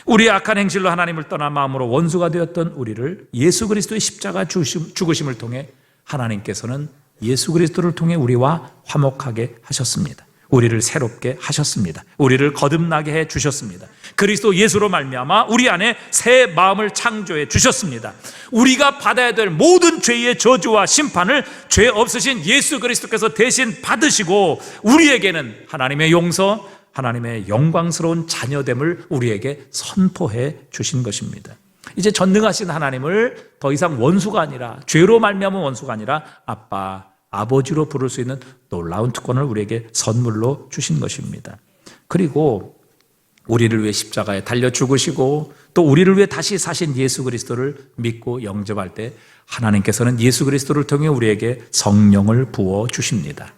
우리의 악한 행실로 하나님을 떠나 마음으로 원수가 되었던 우리를 예수 그리스도의 십자가 죽으심을 통해 하나님께서는 예수 그리스도를 통해 우리와 화목하게 하셨습니다. 우리를 새롭게 하셨습니다. 우리를 거듭나게 해 주셨습니다. 그리스도 예수로 말미암아 우리 안에 새 마음을 창조해 주셨습니다. 우리가 받아야 될 모든 죄의 저주와 심판을 죄 없으신 예수 그리스도께서 대신 받으시고 우리에게는 하나님의 용서, 하나님의 영광스러운 자녀됨을 우리에게 선포해 주신 것입니다. 이제 전능하신 하나님을 더 이상 원수가 아니라, 죄로 말미암은 원수가 아니라 아빠, 아버지로 부를 수 있는 놀라운 특권을 우리에게 선물로 주신 것입니다. 그리고 우리를 위해 십자가에 달려 죽으시고 또 우리를 위해 다시 사신 예수 그리스도를 믿고 영접할 때 하나님께서는 예수 그리스도를 통해 우리에게 성령을 부어 주십니다.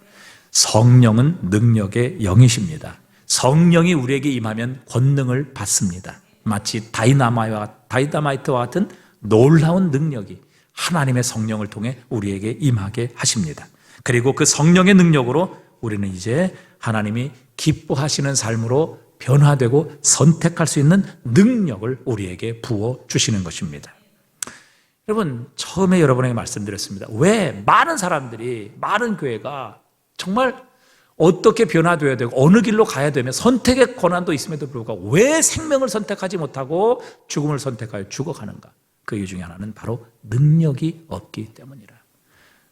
성령은 능력의 영이십니다. 성령이 우리에게 임하면 권능을 받습니다. 마치 다이나마이트와 같은 놀라운 능력이 하나님의 성령을 통해 우리에게 임하게 하십니다. 그리고 그 성령의 능력으로 우리는 이제 하나님이 기뻐하시는 삶으로 변화되고 선택할 수 있는 능력을 우리에게 부어주시는 것입니다. 여러분, 처음에 여러분에게 말씀드렸습니다. 왜 많은 사람들이, 많은 교회가 정말 어떻게 변화되어야 되고 어느 길로 가야 되며 선택의 권한도 있음에도 불구하고 왜 생명을 선택하지 못하고 죽음을 선택하여 죽어가는가? 그 이유 중에 하나는 바로 능력이 없기 때문이라.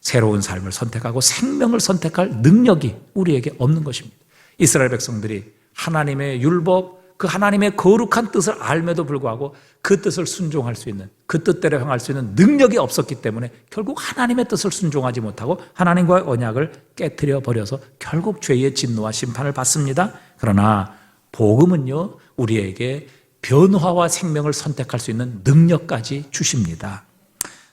새로운 삶을 선택하고 생명을 선택할 능력이 우리에게 없는 것입니다. 이스라엘 백성들이 하나님의 율법, 그 하나님의 거룩한 뜻을 알매도 불구하고 그 뜻을 순종할 수 있는, 그 뜻대로 행할 수 있는 능력이 없었기 때문에 결국 하나님의 뜻을 순종하지 못하고 하나님과의 언약을 깨트려 버려서 결국 죄의 진노와 심판을 받습니다. 그러나 복음은요, 우리에게 변화와 생명을 선택할 수 있는 능력까지 주십니다.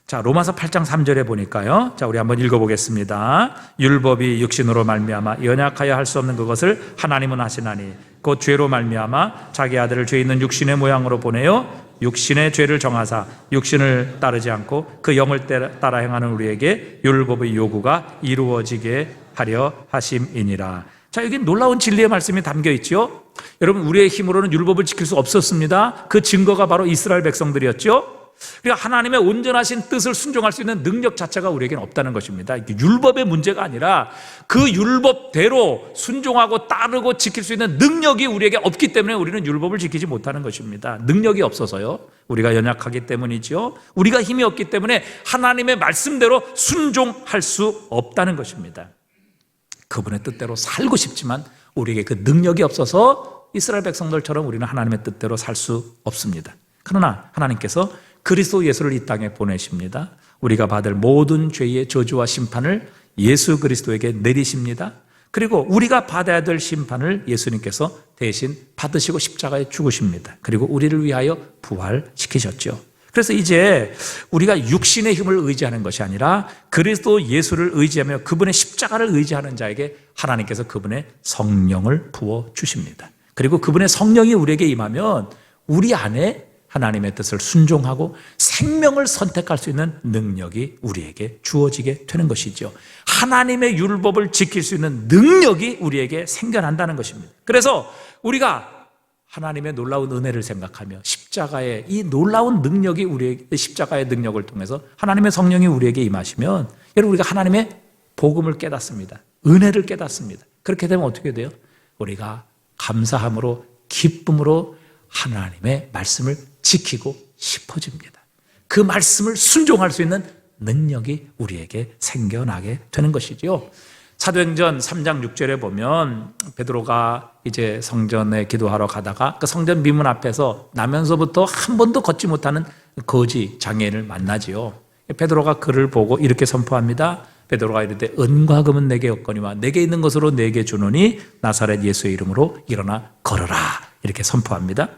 자, 로마서 8장 3절에 보니까요. 자, 우리 한번 읽어보겠습니다. 율법이 육신으로 말미암아 연약하여 할 수 없는 그것을 하나님은 하시나니 곧 죄로 말미암아 자기 아들을 죄 있는 육신의 모양으로 보내어 육신의 죄를 정하사 육신을 따르지 않고 그 영을 따라 행하는 우리에게 율법의 요구가 이루어지게 하려 하심이니라. 자, 여기 놀라운 진리의 말씀이 담겨 있죠. 여러분, 우리의 힘으로는 율법을 지킬 수 없었습니다. 그 증거가 바로 이스라엘 백성들이었죠. 그러니까 하나님의 온전하신 뜻을 순종할 수 있는 능력 자체가 우리에게는 없다는 것입니다. 이게 율법의 문제가 아니라 그 율법대로 순종하고 따르고 지킬 수 있는 능력이 우리에게 없기 때문에 우리는 율법을 지키지 못하는 것입니다. 능력이 없어서요. 우리가 연약하기 때문이죠. 우리가 힘이 없기 때문에 하나님의 말씀대로 순종할 수 없다는 것입니다. 그분의 뜻대로 살고 싶지만 우리에게 그 능력이 없어서 이스라엘 백성들처럼 우리는 하나님의 뜻대로 살 수 없습니다. 그러나 하나님께서 그리스도 예수를 이 땅에 보내십니다. 우리가 받을 모든 죄의 저주와 심판을 예수 그리스도에게 내리십니다. 그리고 우리가 받아야 될 심판을 예수님께서 대신 받으시고 십자가에 죽으십니다. 그리고 우리를 위하여 부활시키셨죠. 그래서 이제 우리가 육신의 힘을 의지하는 것이 아니라 그리스도 예수를 의지하며 그분의 십자가를 의지하는 자에게 하나님께서 그분의 성령을 부어주십니다. 그리고 그분의 성령이 우리에게 임하면 우리 안에 하나님의 뜻을 순종하고 생명을 선택할 수 있는 능력이 우리에게 주어지게 되는 것이죠. 하나님의 율법을 지킬 수 있는 능력이 우리에게 생겨난다는 것입니다. 그래서 우리가 하나님의 놀라운 은혜를 생각하며 십자가의 이 놀라운 능력이 우리에게, 십자가의 능력을 통해서 하나님의 성령이 우리에게 임하시면 여러분, 우리가 하나님의 복음을 깨닫습니다. 은혜를 깨닫습니다. 그렇게 되면 어떻게 돼요? 우리가 감사함으로, 기쁨으로 하나님의 말씀을 지키고 싶어집니다. 그 말씀을 순종할 수 있는 능력이 우리에게 생겨나게 되는 것이죠. 사도행전 3장 6절에 보면 베드로가 이제 성전에 기도하러 가다가 그 성전 미문 앞에서 나면서부터 한 번도 걷지 못하는 거지 장애인을 만나지요. 베드로가 그를 보고 이렇게 선포합니다. 베드로가 이르되 은과 금은 내게 없거니와 내게 있는 것으로 내게 주노니 나사렛 예수의 이름으로 일어나 걸어라, 이렇게 선포합니다.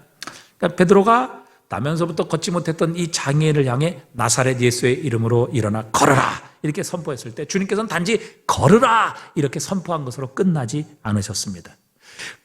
그러니까 베드로가 나면서부터 걷지 못했던 이 장애인을 향해 나사렛 예수의 이름으로 일어나 걸어라, 이렇게 선포했을 때 주님께서는 단지 걸으라 이렇게 선포한 것으로 끝나지 않으셨습니다.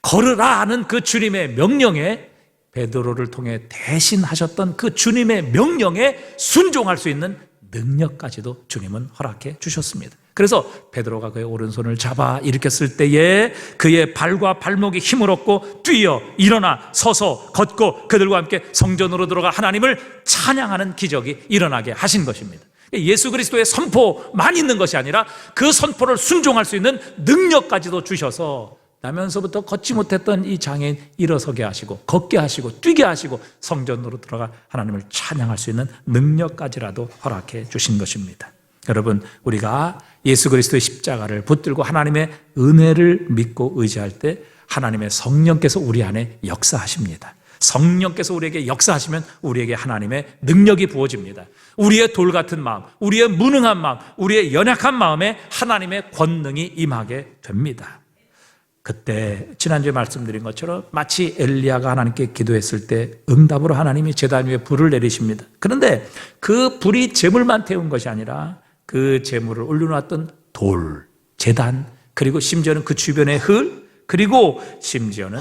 걸으라 하는 그 주님의 명령에, 베드로를 통해 대신하셨던 그 주님의 명령에 순종할 수 있는 능력까지도 주님은 허락해 주셨습니다. 그래서 베드로가 그의 오른손을 잡아 일으켰을 때에 그의 발과 발목이 힘을 얻고 뛰어 일어나 서서 걷고 그들과 함께 성전으로 들어가 하나님을 찬양하는 기적이 일어나게 하신 것입니다. 예수 그리스도의 선포만 있는 것이 아니라 그 선포를 순종할 수 있는 능력까지도 주셔서 나면서부터 걷지 못했던 이 장애인 일어서게 하시고 걷게 하시고 뛰게 하시고 성전으로 들어가 하나님을 찬양할 수 있는 능력까지라도 허락해 주신 것입니다. 여러분, 우리가 예수 그리스도의 십자가를 붙들고 하나님의 은혜를 믿고 의지할 때 하나님의 성령께서 우리 안에 역사하십니다. 성령께서 우리에게 역사하시면 우리에게 하나님의 능력이 부어집니다. 우리의 돌 같은 마음, 우리의 무능한 마음, 우리의 연약한 마음에 하나님의 권능이 임하게 됩니다. 그때 지난주에 말씀드린 것처럼 마치 엘리야가 하나님께 기도했을 때 응답으로 하나님이 제단 위에 불을 내리십니다. 그런데 그 불이 제물만 태운 것이 아니라 그 제물을 올려놓았던 돌, 제단, 그리고 심지어는 그 주변의 흙, 그리고 심지어는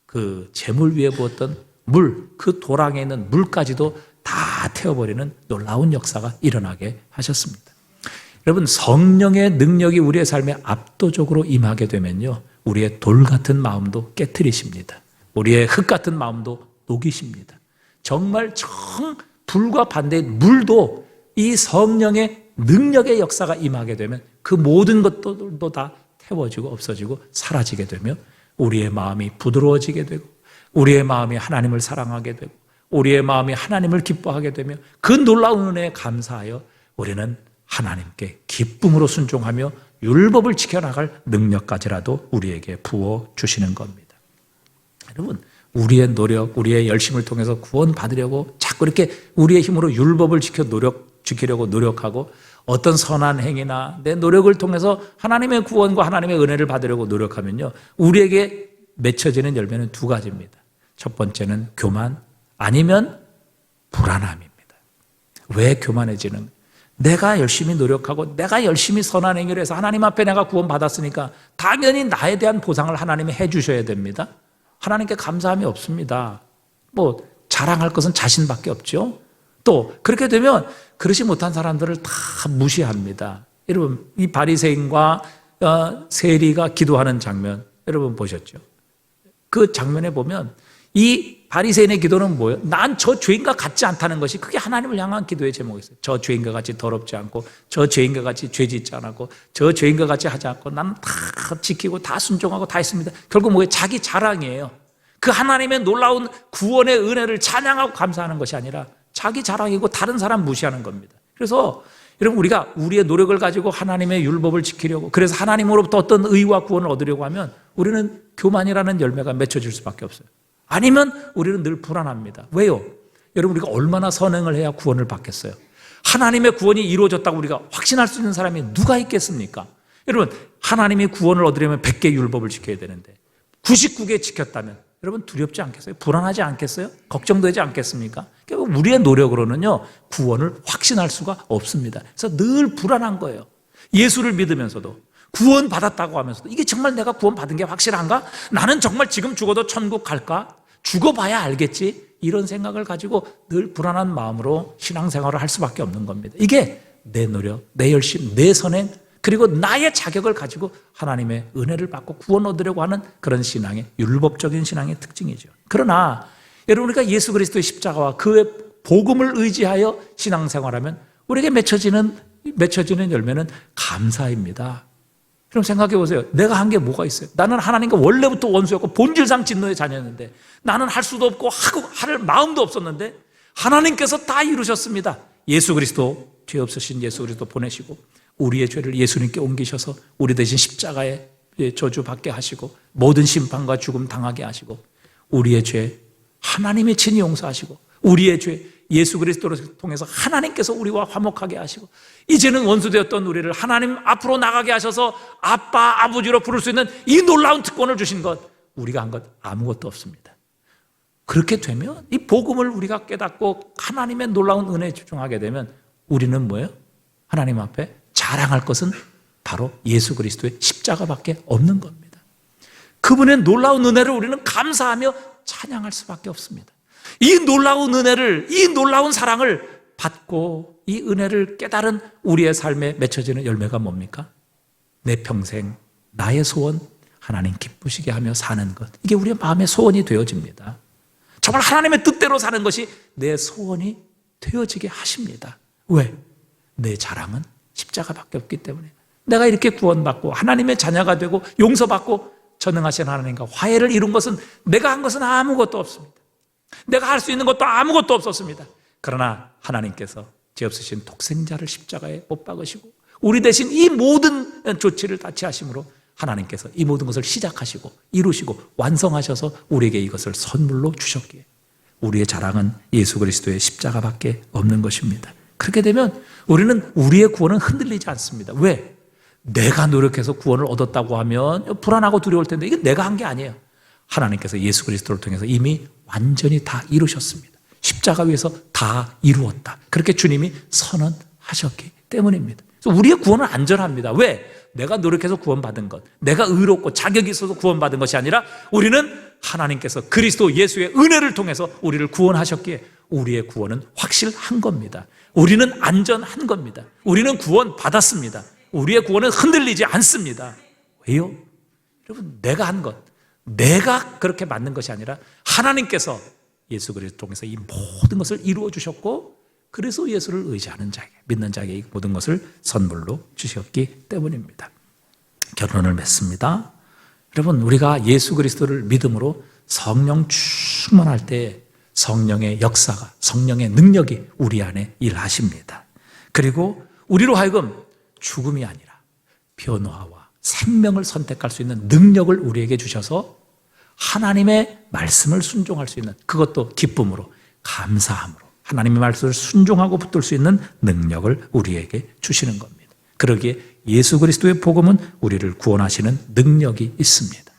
그 제물 위에 부었던 물, 그 도랑에 있는 물까지도 다 태워버리는 놀라운 역사가 일어나게 하셨습니다. 여러분, 성령의 능력이 우리의 삶에 압도적으로 임하게 되면요, 우리의 돌 같은 마음도 깨트리십니다. 우리의 흙 같은 마음도 녹이십니다. 정말 불과 반대의 물도 이 성령의 능력의 역사가 임하게 되면 그 모든 것들도 다 태워지고 없어지고 사라지게 되며 우리의 마음이 부드러워지게 되고 우리의 마음이 하나님을 사랑하게 되고 우리의 마음이 하나님을 기뻐하게 되며 그 놀라운 은혜에 감사하여 우리는 하나님께 기쁨으로 순종하며 율법을 지켜나갈 능력까지라도 우리에게 부어주시는 겁니다. 여러분, 우리의 노력, 우리의 열심을 통해서 구원받으려고 자꾸 이렇게 우리의 힘으로 율법을 지키려고 노력하고 어떤 선한 행위나 내 노력을 통해서 하나님의 구원과 하나님의 은혜를 받으려고 노력하면요, 우리에게 맺혀지는 열매는 두 가지입니다. 첫 번째는 교만, 아니면 불안함입니다. 왜 교만해지는? 내가 열심히 노력하고 내가 열심히 선한 행위를 해서 하나님 앞에 내가 구원받았으니까 당연히 나에 대한 보상을 하나님이 해주셔야 됩니다. 하나님께 감사함이 없습니다. 자랑할 것은 자신밖에 없죠. 또 그렇게 되면 그러지 못한 사람들을 다 무시합니다. 여러분, 이 바리새인과 세리가 기도하는 장면 여러분 보셨죠? 그 장면에 보면 이 바리새인의 기도는 뭐예요? 난 저 죄인과 같지 않다는 것이 그게 하나님을 향한 기도의 제목이었어요. 저 죄인과 같이 더럽지 않고 저 죄인과 같이 죄 짓지 않았고 저 죄인과 같이 하지 않고 나는 다 지키고 다 순종하고 다 했습니다. 결국 뭐예요? 자기 자랑이에요. 그 하나님의 놀라운 구원의 은혜를 찬양하고 감사하는 것이 아니라 자기 자랑이고 다른 사람 무시하는 겁니다. 그래서 여러분, 우리가 우리의 노력을 가지고 하나님의 율법을 지키려고, 그래서 하나님으로부터 어떤 의와 구원을 얻으려고 하면 우리는 교만이라는 열매가 맺혀질 수밖에 없어요. 아니면 우리는 늘 불안합니다. 왜요? 여러분, 우리가 얼마나 선행을 해야 구원을 받겠어요? 하나님의 구원이 이루어졌다고 우리가 확신할 수 있는 사람이 누가 있겠습니까? 여러분, 하나님이 구원을 얻으려면 100개 율법을 지켜야 되는데 99개 지켰다면 여러분 두렵지 않겠어요? 불안하지 않겠어요? 걱정되지 않겠습니까? 결국 우리의 노력으로는요, 구원을 확신할 수가 없습니다. 그래서 늘 불안한 거예요. 예수를 믿으면서도, 구원 받았다고 하면서도 이게 정말 내가 구원 받은 게 확실한가? 나는 정말 지금 죽어도 천국 갈까? 죽어봐야 알겠지? 이런 생각을 가지고 늘 불안한 마음으로 신앙생활을 할 수밖에 없는 겁니다. 이게 내 노력, 내 열심, 내 선행, 그리고 나의 자격을 가지고 하나님의 은혜를 받고 구원 얻으려고 하는 그런 신앙의, 율법적인 신앙의 특징이죠. 그러나 여러분, 우리가 예수 그리스도의 십자가와 그의 복음을 의지하여 신앙생활하면 우리에게 맺혀지는 열매는 감사입니다. 그럼 생각해 보세요. 내가 한 게 뭐가 있어요? 나는 하나님과 원래부터 원수였고 본질상 진노의 자녀였는데, 나는 할 수도 없고 할 마음도 없었는데 하나님께서 다 이루셨습니다. 예수 그리스도, 죄 없으신 예수 그리스도 보내시고 우리의 죄를 예수님께 옮기셔서 우리 대신 십자가에 저주받게 하시고 모든 심판과 죽음 당하게 하시고 우리의 죄 하나님이 친히 용서하시고 우리의 죄 예수 그리스도를 통해서 하나님께서 우리와 화목하게 하시고 이제는 원수되었던 우리를 하나님 앞으로 나가게 하셔서 아빠, 아버지로 부를 수 있는 이 놀라운 특권을 주신 것, 우리가 한 것 아무것도 없습니다. 그렇게 되면 이 복음을 우리가 깨닫고 하나님의 놀라운 은혜에 집중하게 되면 우리는 뭐예요? 하나님 앞에 자랑할 것은 바로 예수 그리스도의 십자가밖에 없는 겁니다. 그분의 놀라운 은혜를 우리는 감사하며 찬양할 수밖에 없습니다. 이 놀라운 은혜를, 이 놀라운 사랑을 받고 이 은혜를 깨달은 우리의 삶에 맺혀지는 열매가 뭡니까? 내 평생 나의 소원 하나님 기쁘시게 하며 사는 것, 이게 우리의 마음의 소원이 되어집니다. 정말 하나님의 뜻대로 사는 것이 내 소원이 되어지게 하십니다. 왜? 내 자랑은 십자가밖에 없기 때문에. 내가 이렇게 구원받고 하나님의 자녀가 되고 용서받고 전능하신 하나님과 화해를 이룬 것은 내가 한 것은 아무것도 없습니다. 내가 할 수 있는 것도 아무것도 없었습니다. 그러나 하나님께서 죄 없으신 독생자를 십자가에 못 박으시고 우리 대신 이 모든 조치를 다 취하심으로 하나님께서 이 모든 것을 시작하시고 이루시고 완성하셔서 우리에게 이것을 선물로 주셨기에 우리의 자랑은 예수 그리스도의 십자가밖에 없는 것입니다. 그렇게 되면 우리는 우리의 구원은 흔들리지 않습니다. 왜? 내가 노력해서 구원을 얻었다고 하면 불안하고 두려울 텐데 이게 내가 한 게 아니에요. 하나님께서 예수 그리스도를 통해서 이미 완전히 다 이루셨습니다. 십자가 위에서 다 이루었다. 그렇게 주님이 선언하셨기 때문입니다. 그래서 우리의 구원은 안전합니다. 왜? 내가 노력해서 구원받은 것, 내가 의롭고 자격이 있어서 구원받은 것이 아니라 우리는 하나님께서 그리스도 예수의 은혜를 통해서 우리를 구원하셨기에 우리의 구원은 확실한 겁니다. 우리는 안전한 겁니다. 우리는 구원받았습니다. 우리의 구원은 흔들리지 않습니다. 왜요? 여러분, 내가 한 것, 내가 그렇게 만든 것이 아니라 하나님께서 예수 그리스도 통해서 이 모든 것을 이루어 주셨고, 그래서 예수를 의지하는 자에게, 믿는 자에게 이 모든 것을 선물로 주셨기 때문입니다. 결론을 맺습니다. 여러분, 우리가 예수 그리스도를 믿음으로 성령 충만할 때 성령의 역사가, 성령의 능력이 우리 안에 일하십니다. 그리고 우리로 하여금 죽음이 아니라 변화와 생명을 선택할 수 있는 능력을 우리에게 주셔서 하나님의 말씀을 순종할 수 있는, 그것도 기쁨으로, 감사함으로 하나님의 말씀을 순종하고 붙들 수 있는 능력을 우리에게 주시는 겁니다. 그러기에 예수 그리스도의 복음은 우리를 구원하시는 능력이 있습니다.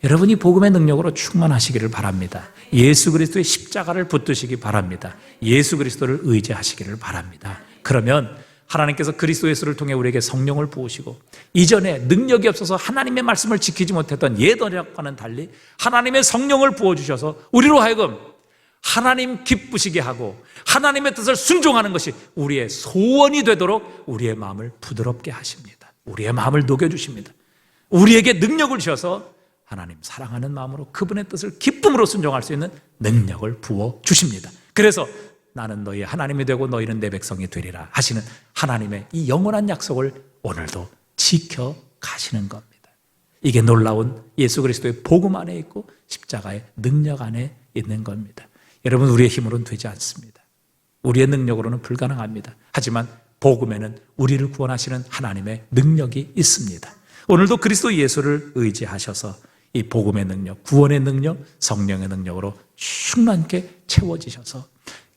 여러분이 복음의 능력으로 충만하시기를 바랍니다. 예수 그리스도의 십자가를 붙드시기 바랍니다. 예수 그리스도를 의지하시기를 바랍니다. 그러면 하나님께서 그리스도 예수를 통해 우리에게 성령을 부으시고, 이전에 능력이 없어서 하나님의 말씀을 지키지 못했던 옛 언약과는 달리 하나님의 성령을 부어주셔서 우리로 하여금 하나님 기쁘시게 하고 하나님의 뜻을 순종하는 것이 우리의 소원이 되도록 우리의 마음을 부드럽게 하십니다. 우리의 마음을 녹여주십니다. 우리에게 능력을 주셔서 하나님 사랑하는 마음으로 그분의 뜻을 기쁨으로 순종할 수 있는 능력을 부어주십니다. 그래서 나는 너희 하나님이 되고 너희는 내 백성이 되리라 하시는 하나님의 이 영원한 약속을 오늘도 지켜가시는 겁니다. 이게 놀라운 예수 그리스도의 복음 안에 있고 십자가의 능력 안에 있는 겁니다. 여러분, 우리의 힘으로는 되지 않습니다. 우리의 능력으로는 불가능합니다. 하지만 복음에는 우리를 구원하시는 하나님의 능력이 있습니다. 오늘도 그리스도 예수를 의지하셔서 이 복음의 능력, 구원의 능력, 성령의 능력으로 충만케 채워지셔서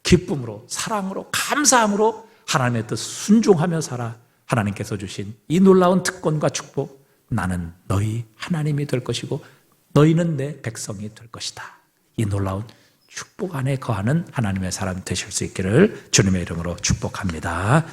기쁨으로, 사랑으로, 감사함으로 하나님의 뜻 순종하며 살아 하나님께서 주신 이 놀라운 특권과 축복, 나는 너희 하나님이 될 것이고 너희는 내 백성이 될 것이다, 이 놀라운 축복 안에 거하는 하나님의 사람 되실 수 있기를 주님의 이름으로 축복합니다.